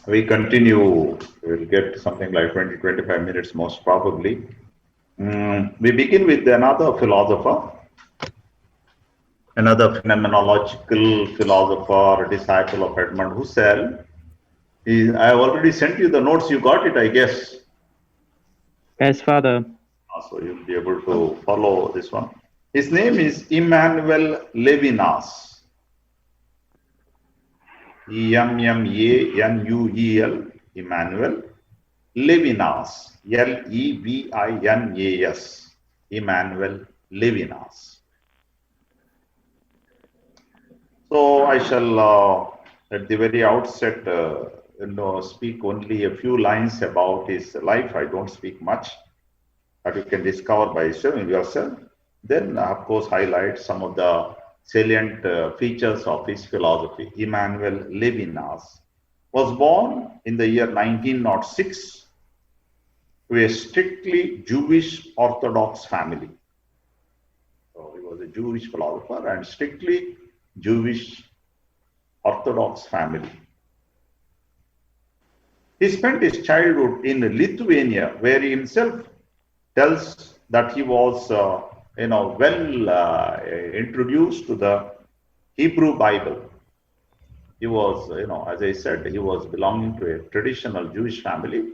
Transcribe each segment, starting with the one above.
We continue, we'll get something like 20-25 minutes most probably. We begin with another philosopher, another phenomenological philosopher, disciple of Edmund Husserl. I have already sent you the notes, you got it, I guess. Yes, Father. So you'll be able to follow this one. His name is Immanuel Levinas. Emmanuel, Emmanuel Levinas, Levinas, Emmanuel Levinas. So I shall, at the very outset, speak only a few lines about his life. I don't speak much, but you can discover by yourself. Then, of course, highlight some of the salient features of his philosophy. Emmanuel Levinas was born in the year 1906 to a strictly Jewish Orthodox family. So he was a Jewish philosopher and strictly Jewish Orthodox family. He spent his childhood in Lithuania, where he himself tells that he was, introduced to the Hebrew Bible. He was, as I said, he was belonging to a traditional Jewish family,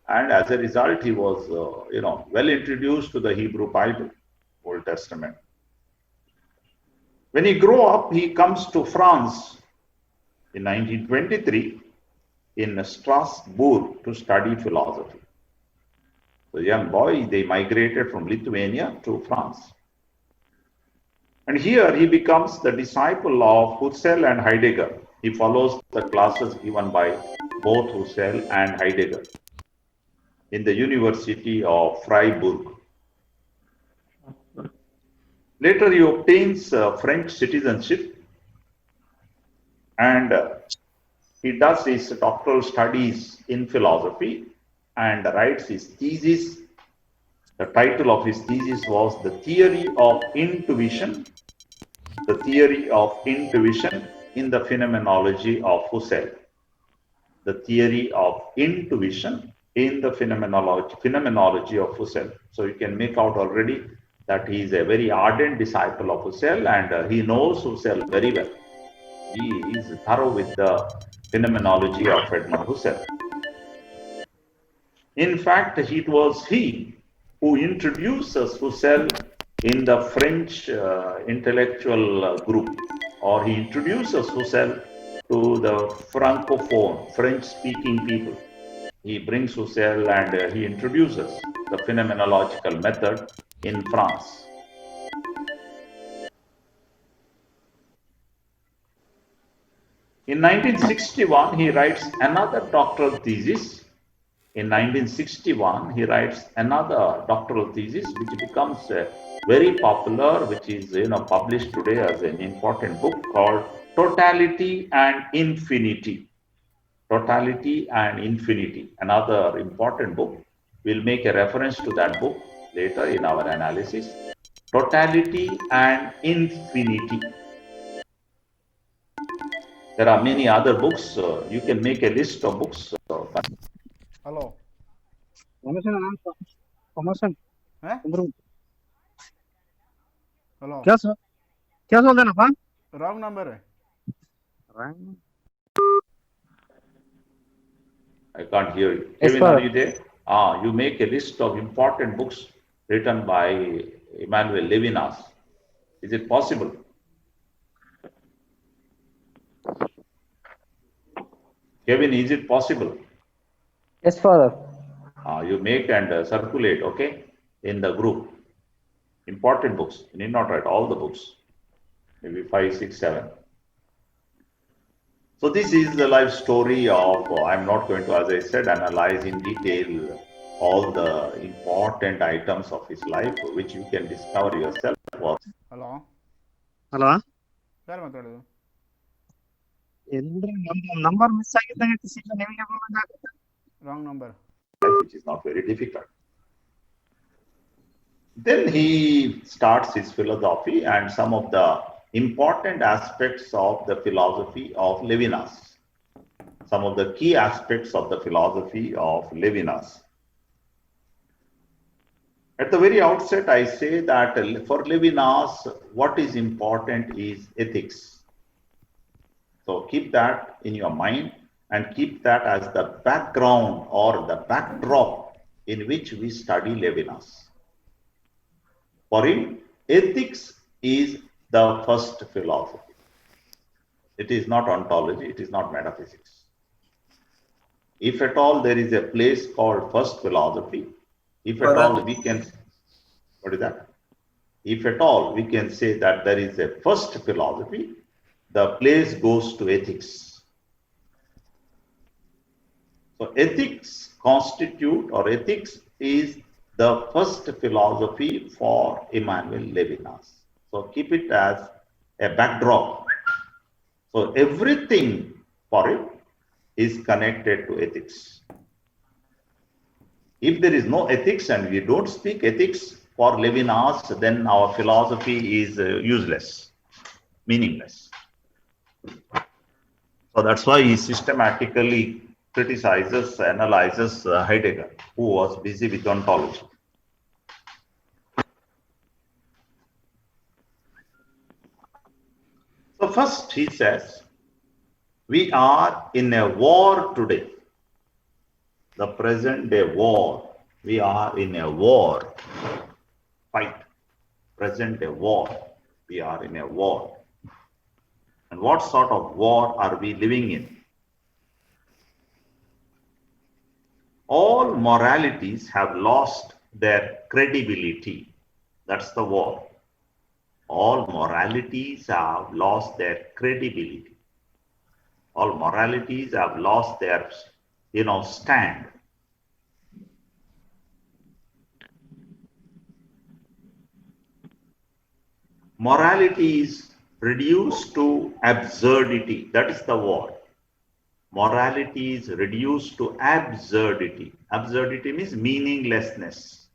and as a result, he was, well introduced to the Hebrew Bible, Old Testament. When he grew up, he comes to France in 1923 in Strasbourg to study philosophy. The young boy, they migrated from Lithuania to France. And here he becomes the disciple of Husserl and Heidegger. He follows the classes given by both Husserl and Heidegger in the University of Freiburg. Later, he obtains French citizenship and he does his doctoral studies in philosophy and writes his thesis. The title of his thesis was The Theory of Intuition, the Theory of Intuition in the Phenomenology of Husserl. The Theory of Intuition in the Phenomenology of Husserl. So you can make out already that he is a very ardent disciple of Husserl and he knows Husserl very well. He is thorough with the phenomenology of Edmund Husserl. In fact, it was he who introduces Husserl in the French intellectual group, or he introduces Husserl to the Francophone, French-speaking people. He brings Husserl and he introduces the phenomenological method in France. In 1961, he writes another doctoral thesis. In 1961, he writes another doctoral thesis, which becomes very popular, which is published today as an important book called Totality and Infinity. Totality and Infinity, another important book. We'll make a reference to that book later in our analysis. Totality and Infinity. There are many other books. You can make a list of books. Hello. Promotion Eh? उम्र Hello. क्या बोल देना पान Wrong number. I can't hear you. Yes, Kevin, are sir. you there? You make a list of important books written by Emmanuel Levinas. Is it possible? Kevin, is it possible? Yes, Father. You make and circulate, okay, in the group. Important books. You need not write all the books. Maybe 5, 6, 7. So this is the life story of, I'm not going to, as I said, analyze in detail all the important items of his life, which you can discover yourself. Hello. Hello ಯಾರು ಮಾತಾಡೋದು ಎಲ್ರಿ number miss ಆಗಿದ್ದಂಗೆ ಸೀದಾ ನಿಮಗೆ ಬಂದಂಗಾಗುತ್ತೆ wrong number which is not very difficult. Then he starts his philosophy and some of the important aspects of the philosophy of Levinas. some of the key aspects of the philosophy of Levinas. At the very outset, I say that for Levinas, what is important is ethics. So keep that in your mind and keep that as the background or the backdrop in which we study Levinas. For him, ethics is the first philosophy. It is not ontology, it is not metaphysics. If at all there is a place called first philosophy, if at all we can, what is that? If at all we can say that there is a first philosophy, the place goes to ethics. So ethics constitute, or ethics is the first philosophy for Emmanuel Levinas. So keep it as a backdrop. So everything for it is connected to ethics. If there is no ethics and we don't speak ethics for Levinas, then our philosophy is useless, meaningless. So that's why he systematically criticizes, analyzes Heidegger, who was busy with ontology. So first he says, we are in a war today. The present day war. We are in a war. Fight. Present day war. We are in a war. And what sort of war are we living in? All moralities have lost their credibility. That's the war. All moralities have lost their credibility. All moralities have lost their, stand. Morality is reduced to absurdity. That is the war. Morality is reduced to absurdity. Absurdity means meaninglessness.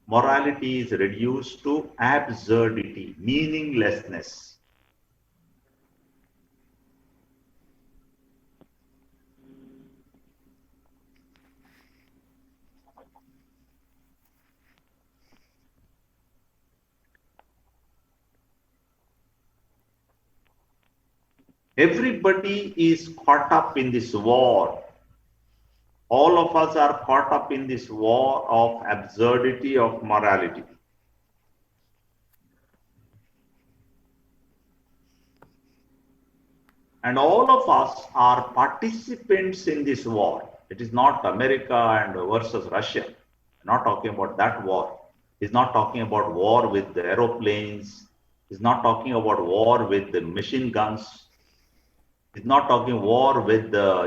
Morality is reduced to absurdity, meaninglessness. Everybody is caught up in this war. All of us are caught up in this war of absurdity of morality. And all of us are participants in this war. It is not America and versus Russia. I'm not talking about that war. He's not talking about war with the aeroplanes. He's not talking about war with the machine guns. He's not talking war with the,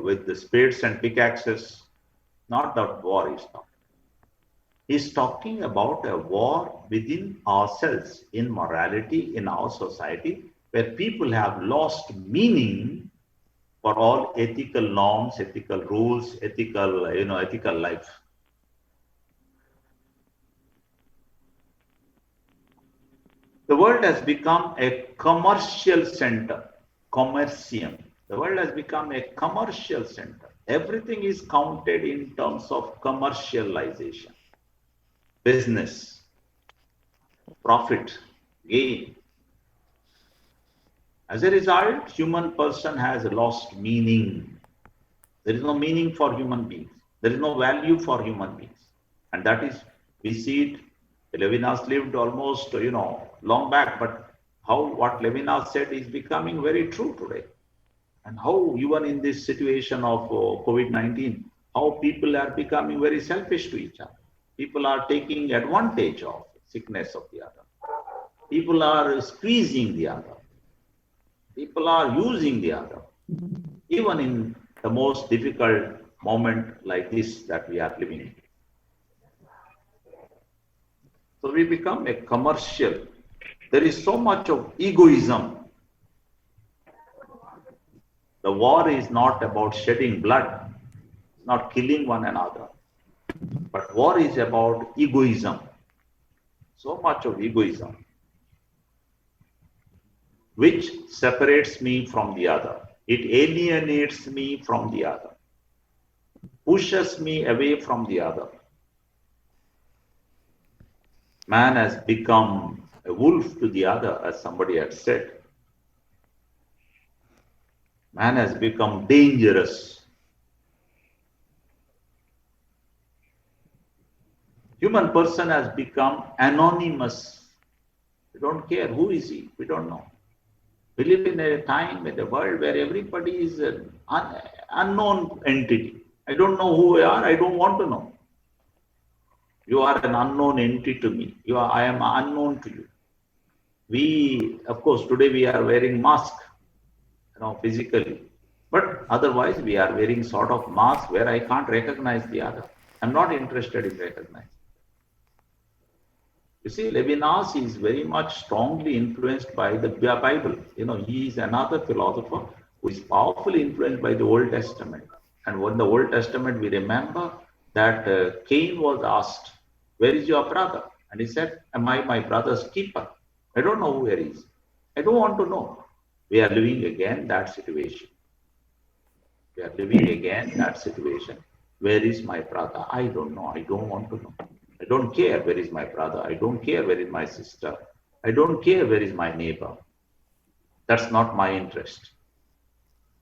with the spades and pickaxes. Not that war he's talking. He's talking about a war within ourselves, in morality, in our society, where people have lost meaning for all ethical norms, ethical rules, ethical life. The world has become a commercial center, commercium. The world has become a commercial center. Everything is counted in terms of commercialization, business, profit, gain. As a result, human person has lost meaning. There is no meaning for human beings. There is no value for human beings. And that is, we see it. Levinas lived almost, long back, but what Levinas said is becoming very true today. And how even in this situation of COVID-19, how people are becoming very selfish to each other. People are taking advantage of sickness of the other. People are squeezing the other. People are using the other. Even in the most difficult moment like this that we are living in. So we become a commercial. There is so much of egoism. The war is not about shedding blood, not killing one another. But war is about egoism. So much of egoism. which separates me from the other. It alienates me from the other, pushes me away from the other. Man has become a wolf to the other, as somebody had said. Man has become dangerous. Human person has become anonymous. We don't care who is he, we don't know. We live in a time, in a world where everybody is an unknown entity. I don't know who you are, I don't want to know. You are an unknown entity to me. I am unknown to you. We, of course, today we are wearing masks, physically. But otherwise, we are wearing sort of mask where I can't recognize the other. I'm not interested in recognizing. You see, Levinas is very much strongly influenced by the Bible. He is another philosopher who is powerfully influenced by the Old Testament. And when the Old Testament, we remember that Cain was asked, "Where is your brother?" And he said, "Am I my brother's keeper? I don't know where he is. I don't want to know." We are living again that situation. We are living again that situation. Where is my brother? I don't know. I don't want to know. I don't care where is my brother. I don't care where is my sister. I don't care where is my neighbor. That's not my interest.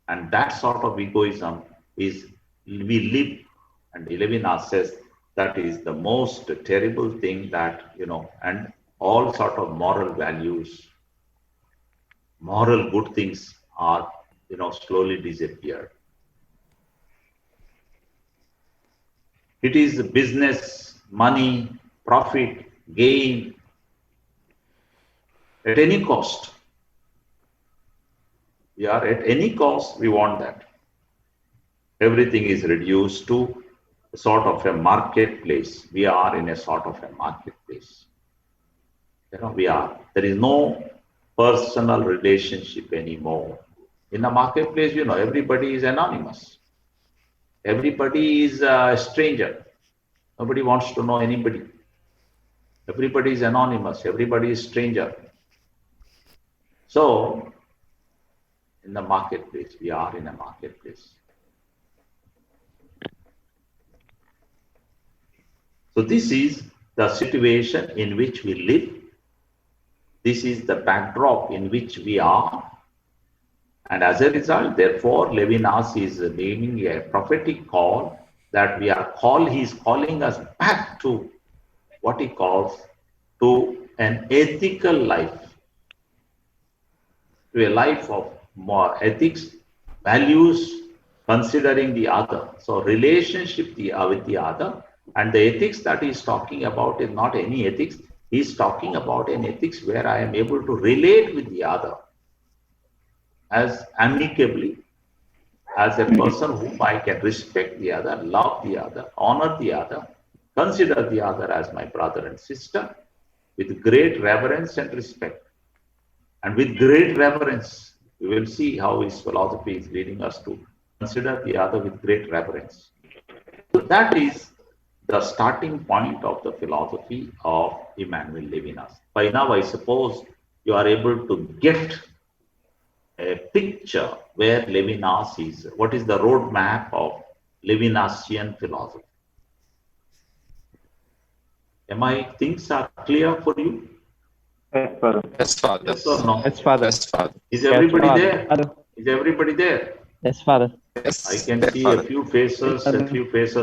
And that sort of egoism is, we live, and Levinas says that is the most terrible thing that, and all sort of moral values, moral good things are, slowly disappeared. It is business, money, profit, gain, at any cost. We are at any cost, we want that. Everything is reduced to a sort of a marketplace. We are in a sort of a marketplace. We are. There is no personal relationship anymore. In a marketplace, everybody is anonymous. Everybody is a stranger. Nobody wants to know anybody. Everybody is anonymous. Everybody is stranger. So, in the marketplace, we are in a marketplace. So this is the situation in which we live. This is the backdrop in which we are. And as a result, therefore, Levinas is naming a prophetic call that he's calling us back to what he calls to an ethical life, to a life of more ethics, values, considering the other. So relationship with the other, and the ethics that he's talking about is not any ethics. He's talking about an ethics where I am able to relate with the other as amicably, as a person whom I can respect the other, love the other, honor the other, consider the other as my brother and sister, with great reverence and respect. And with great reverence, we will see how his philosophy is leading us to consider the other with great reverence. So that is the starting point of the philosophy of Emmanuel Levinas. By now, I suppose you are able to get a picture where Levinas is, what is the roadmap of Levinasian philosophy. Things are clear for you? Yes, Father. Yes, Father. Yes or no? Yes, Father. Yes, Father. Is everybody Father. there? Father. Is everybody there? Yes, Father. Yes, I can yes, see Father. a few faces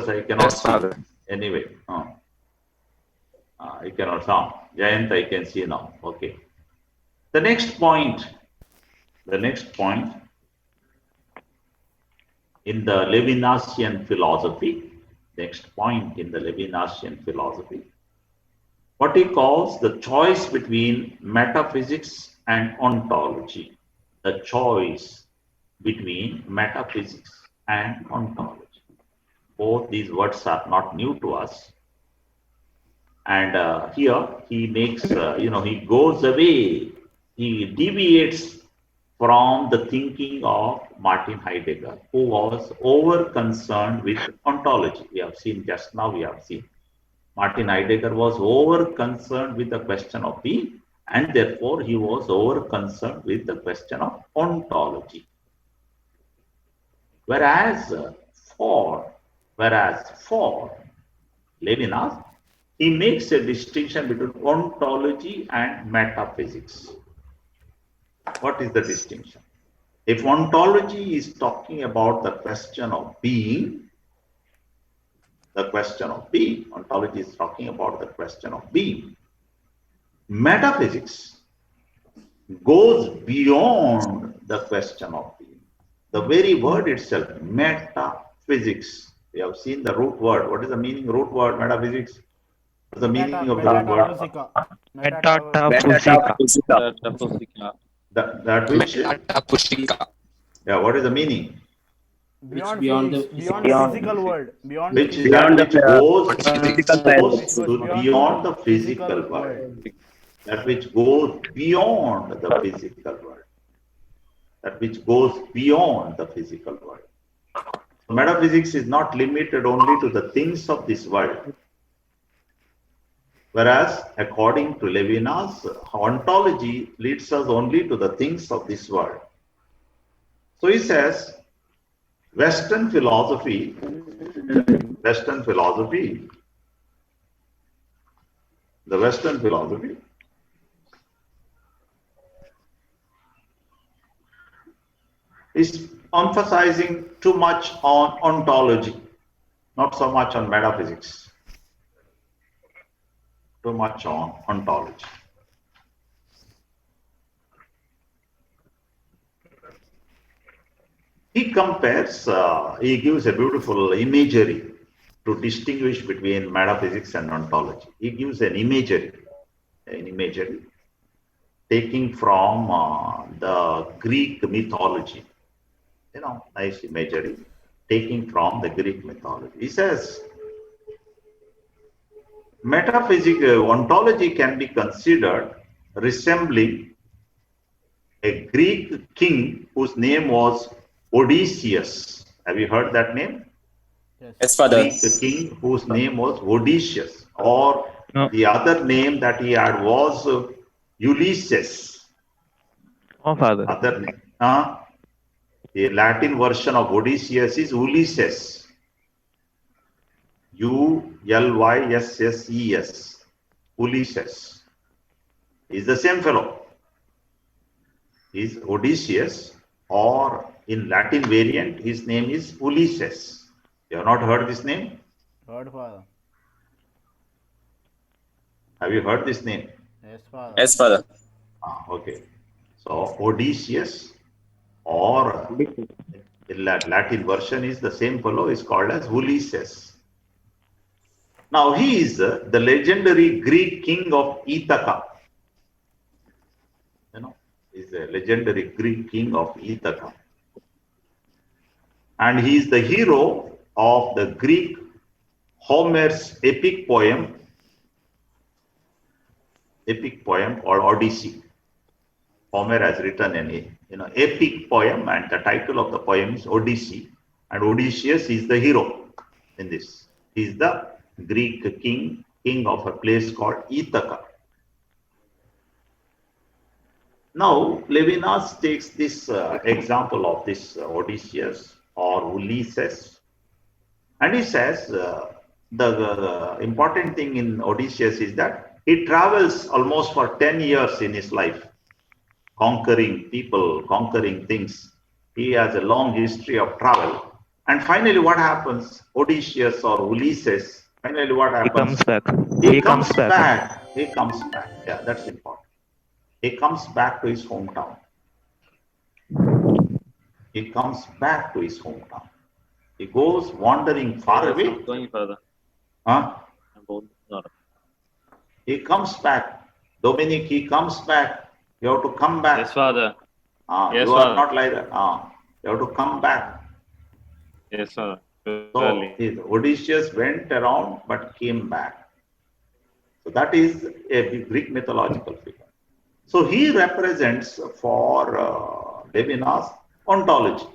I cannot Yes, see. Father. Anyway, I cannot see. Jayant, I can see now. Okay. The next point in the Levinasian philosophy, what he calls the choice between metaphysics and ontology. The choice between metaphysics and ontology. Both these words are not new to us. And here he makes, he goes away, he deviates from the thinking of Martin Heidegger, who was over concerned with ontology. We have seen just now, Martin Heidegger was over concerned with the question of the And therefore, he was over concerned with the question of ontology. Whereas for Levinas, he makes a distinction between ontology and metaphysics. What is the distinction? If ontology is talking about the question of being, ontology is talking about the question of being. Metaphysics goes beyond the question of being. The very word itself, metaphysics. We have seen the root word. What is the meaning root word, metaphysics? What is the meaning of the root word? Metaphysics. Metaphysics. That which? Yeah, what is the meaning? Beyond beyond physics, the beyond the physical world, beyond the Which physical that world. which goes Which goes beyond the physical world. That which goes beyond the physical world. That which goes beyond the physical world. So metaphysics is not limited only to the things of this world. Whereas, according to Levinas, ontology leads us only to the things of this world. So he says, Western philosophy is emphasizing too much on ontology, not so much on metaphysics, too much on ontology. He compares, he gives a beautiful imagery to distinguish between metaphysics and ontology. He gives an imagery taking from the Greek mythology. Nice imagery taking from the Greek mythology. He says, ontology can be considered resembling a Greek king whose name was Odysseus. Have you heard that name? Yes, Father. Greek king whose name was Odysseus, or No. the other name that he had was Ulysses. Oh, Father. Other name. The Latin version of Odysseus is Ulysses. Ulysses. Ulysses. Is the same fellow. Is Odysseus, or in Latin variant, his name is Ulysses. You have not heard this name? Heard, Father. Have you heard this name? Yes, Father. Yes, Father. Okay. So Odysseus, or in Latin version is the same fellow, is called as Ulysses. Now he is the legendary Greek king of Ithaca. Is a legendary Greek king of Ithaca. And he is the hero of the Greek Homer's epic poem called Odyssey. Homer has written an epic poem, and the title of the poem is Odyssey. And Odysseus is the hero in this. He is the Greek king of a place called Ithaca. Now, Levinas takes this example of this Odysseus or Ulysses, and he says the important thing in Odysseus is that he travels almost for 10 years in his life, conquering people, conquering things. He has a long history of travel. And finally, what happens? Odysseus or Ulysses, finally what happens? He comes back. He comes back. Yeah, that's important. He comes back to his hometown. He goes wandering far away. Going further. He comes back. Dominic, he comes back. You have to come back. Yes, Father. Yes, you are Father. not like that. You have to come back. Yes, Father. So Odysseus went around but came back. So that is a Greek mythological figure. So he represents for Levinas ontology.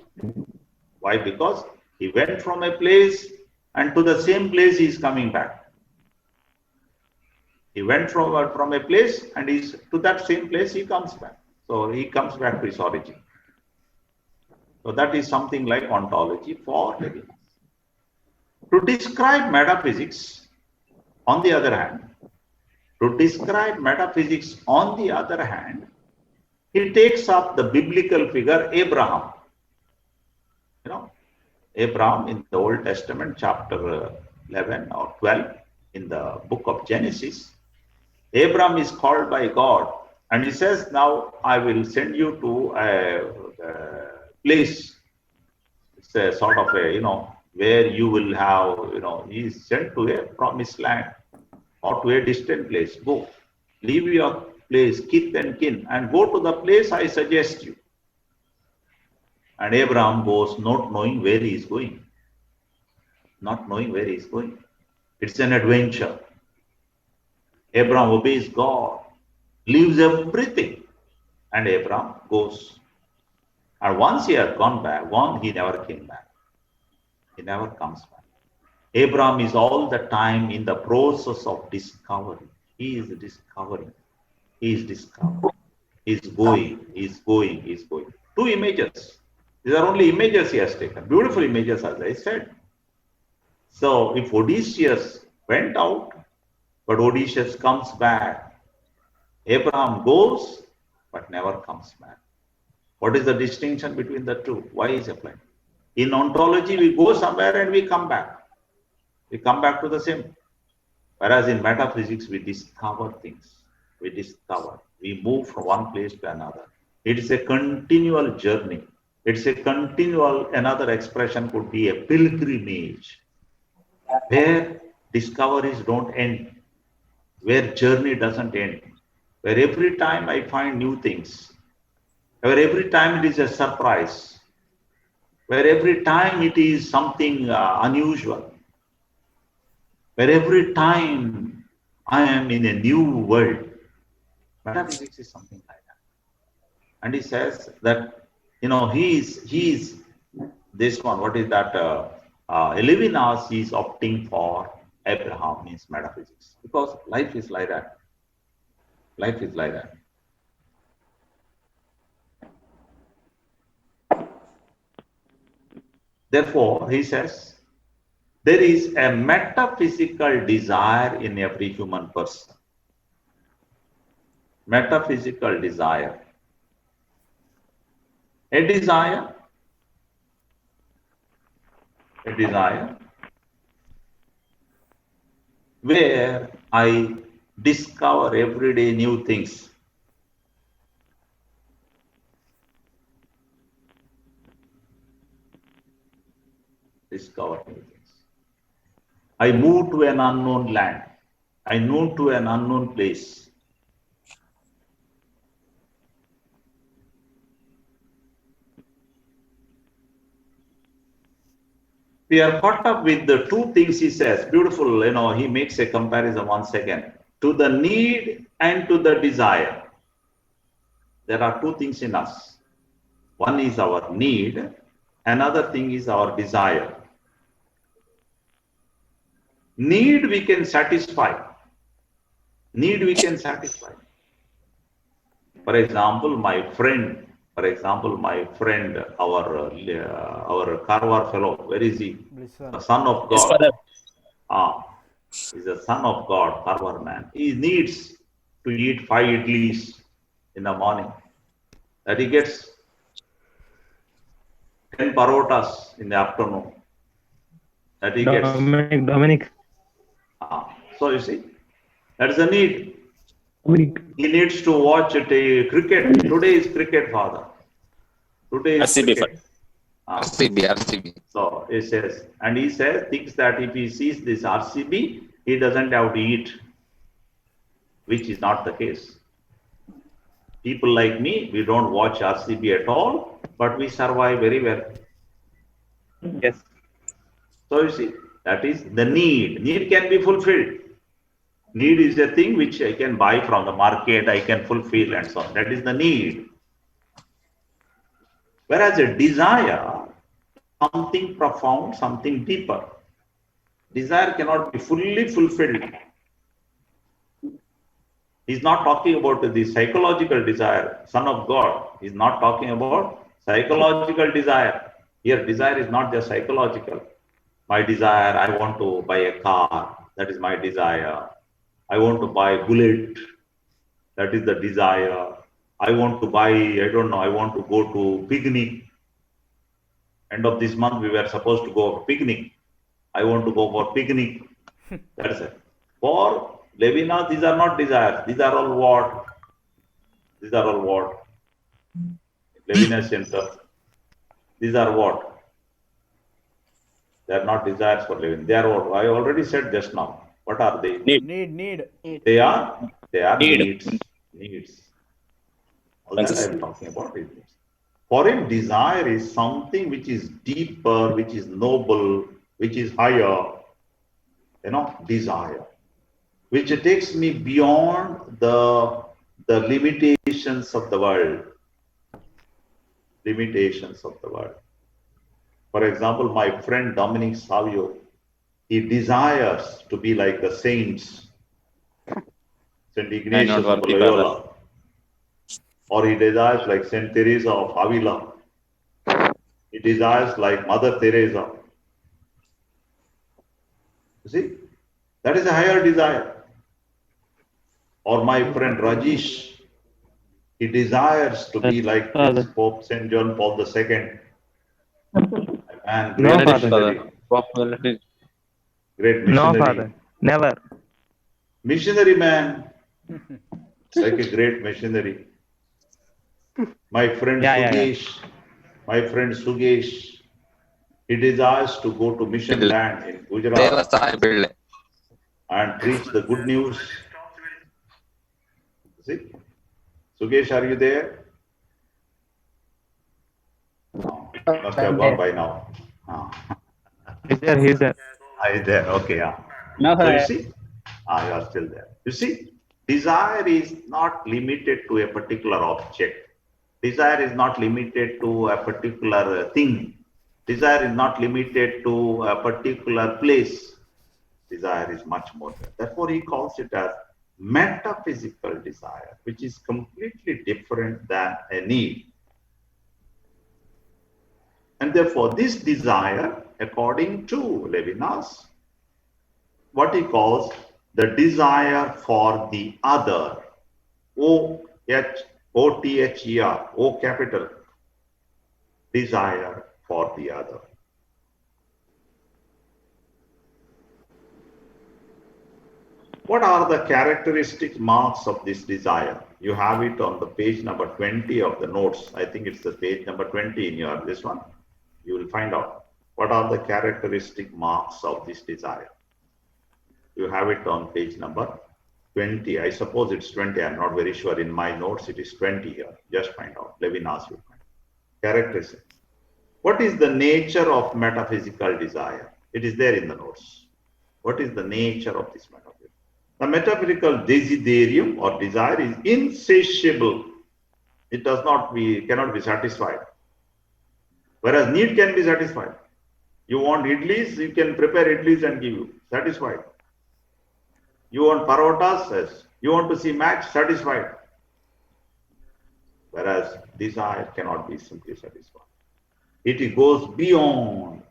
Why? Because he went from a place and to the same place he is coming back. He went from a place and he's to that same place he comes back. So he comes back to his origin. So that is something like ontology for Levinas. To describe metaphysics, on the other hand, he takes up the biblical figure Abraham. You know, Abraham in the Old Testament, chapter 11 or 12, in the book of Genesis, Abraham is called by God and he says, now I will send you to a place. It's a sort of a, where you will have, he is sent to a promised land or to a distant place. Go, leave your place, kith and kin, and go to the place I suggest you. And Abraham goes not knowing where he is going. Not knowing where he is going. It's an adventure. Abraham obeys God, leaves everything, and Abraham goes. And once he had gone back, he never came back. He never comes back. Abraham is all the time in the process of discovery. He is discovering. He is discovering. He is going. He is going. He is going. Two images. These are only images he has taken. Beautiful images, as I said. So if Odysseus went out, but Odysseus comes back, Abraham goes, but never comes back. What is the distinction between the two? Why is applied? In ontology, we go somewhere and we come back. We come back to the same. Whereas in metaphysics, we discover things. We discover. We move from one place to another. It is a continual journey. It's a continual, another expression could be a pilgrimage, where discoveries don't end, where journey doesn't end, where every time I find new things, where every time it is a surprise, where every time it is something unusual, where every time I am in a new world. Metaphysics is something like that. And he says that, he is this one, what is that? Levinas is opting for Abraham, means metaphysics, because life is like that. Life is like that. Therefore, he says, there is a metaphysical desire in every human person. Metaphysical desire. A desire where I discover every day new things. Discover new things. I move to an unknown land. I move to an unknown place. We are caught up with the two things he says. Beautiful, he makes a comparison once again. To the need and to the desire. There are two things in us. One is our need, another thing is our desire. Need we can satisfy. Need we can satisfy. For example, my friend, our Karwar fellow, where is he? The son of God. He's a son of God, Karwar man. He needs to eat 5 idlis in the morning. That he gets 10 parotas in the afternoon. That he gets. Dominic. So you see, that's the need. He needs to watch cricket. Today is cricket, father. Today is cricket. RCB. So he says, thinks that if he sees this RCB, he doesn't have to eat, which is not the case. People like me, we don't watch RCB at all, but we survive very well. Yes. So you see, that is the need. Need can be fulfilled. Need is a thing which I can buy from the market, I can fulfill and so on. That is the need. Whereas a desire, something profound, something deeper. Desire cannot be fully fulfilled. He's not talking about the psychological desire. Son of God is not talking about psychological desire. Here, desire is not just psychological. My desire, I want to buy a car. That is my desire. I want to buy a bullet. That is the desire. I want to buy, I don't know, I want to go to picnic. End of this month, we were supposed to go picnic. I want to go for picnic. That's it. For Levinas, these are not desires. These are all what? These are all what? Levinas Center. These are what? They are not desires for Levinas. They are what? I already said just now. What are they? Need. They are Need. needs. Needs. All that I am talking about is needs. For him, desire is something which is deeper, which is noble, which is higher. Desire, which takes me beyond the limitations of the world. Limitations of the world. For example, my friend Dominic Savio, he desires to be like the saints, Saint Ignatius of Loyola, or he desires like Saint Teresa of Avila. He desires like Mother Teresa. You see, that is a higher desire. Or my friend Rajesh, he desires to be like this Pope Saint John Paul II. And No, great Father. missionary. Great No, missionary. Father. Never. Missionary man. Like a great missionary. My friend Sugesh. My friend Sugesh. He desires to go to mission land in Gujarat and preach the good news. See? Sugesh, are you there? No. Must have gone by now. He's there. He's there. Are you there? Okay, yeah. No, So you see, you are still there. You see, desire is not limited to a particular object. Desire is not limited to a particular thing. Desire is not limited to a particular place. Desire is much more than that. Therefore, he calls it as metaphysical desire, which is completely different than a need. And therefore, this desire, according to Levinas, what he calls the desire for the other, O-T-H-E-R, O capital, desire for the other. What are the characteristic marks of this desire? You have it on the page number 20 of the notes. I think it's the page number 20 in your this one. You will find out what are the characteristic marks of this desire. You have it on page number 20. I suppose it's 20. I'm not very sure. In my notes, it is 20 here. Just find out. Levinas will find. Characteristic. What is the nature of metaphysical desire? It is there in the notes. What is the nature of this metaphysical? The metaphysical desiderium or desire is insatiable. It cannot be satisfied. Whereas need can be satisfied. You want idlis, you can prepare idlis and give you. Satisfied. You want parotas, yes. You want to see match, satisfied. Whereas desire cannot be simply satisfied. It goes beyond.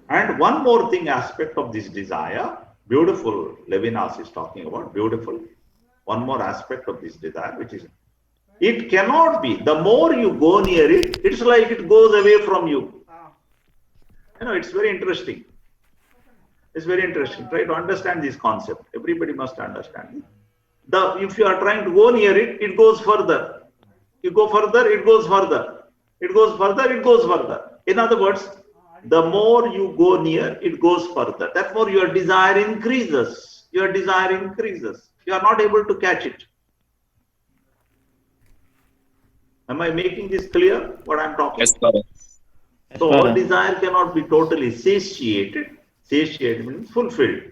And one more thing, aspect of this desire, beautiful, Levinas is talking about, beautiful. One more aspect of this desire, which is, it cannot be, the more you go near it, it's like it goes away from you. It's very interesting. It's very interesting. Try to understand this concept. Everybody must understand it. If you are trying to go near it, it goes further. You go further, it goes further. It goes further, it goes further. In other words, the more you go near, it goes further. Therefore, your desire increases. Your desire increases. You are not able to catch it. Am I making this clear, what I am talking? Yes, Father. So, desire cannot be totally satiated. Satiated means fulfilled.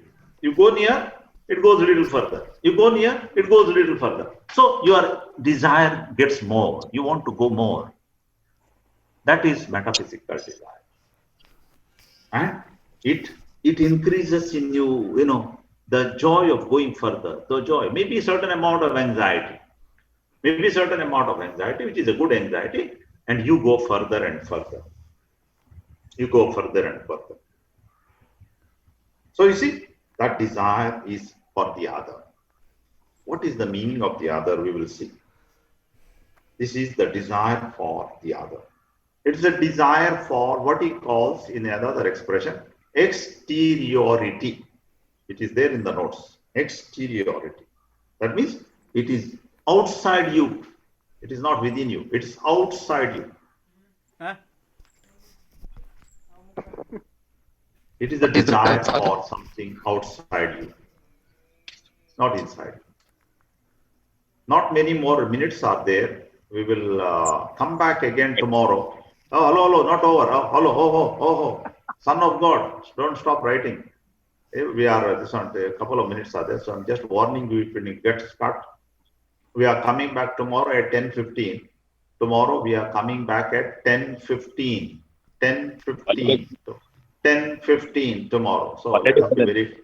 You go near, it goes a little further. You go near, it goes a little further. So, your desire gets more. You want to go more. That is metaphysical desire. And it increases in you, the joy of going further, the joy, maybe certain amount of anxiety, maybe certain amount of anxiety, which is a good anxiety, and you go further and further. You go further and further. So you see, that desire is for the other. What is the meaning of the other? We will see. This is the desire for the other. It's a desire for what he calls, in another expression, exteriority. It is there in the notes. Exteriority. That means it is outside you. It is not within you. It is outside you. Huh? It is a desire for something outside you, not inside. Not many more minutes are there. We will come back again tomorrow. Oh, hello, not over. Oh, hello, oh. Son of God, don't stop writing. We are this one, a couple of minutes are there. So I'm just warning you if it gets cut. We are coming back tomorrow at 10:15. Tomorrow we are coming back at 10:15. 10:15. 10:15 tomorrow. So let us be very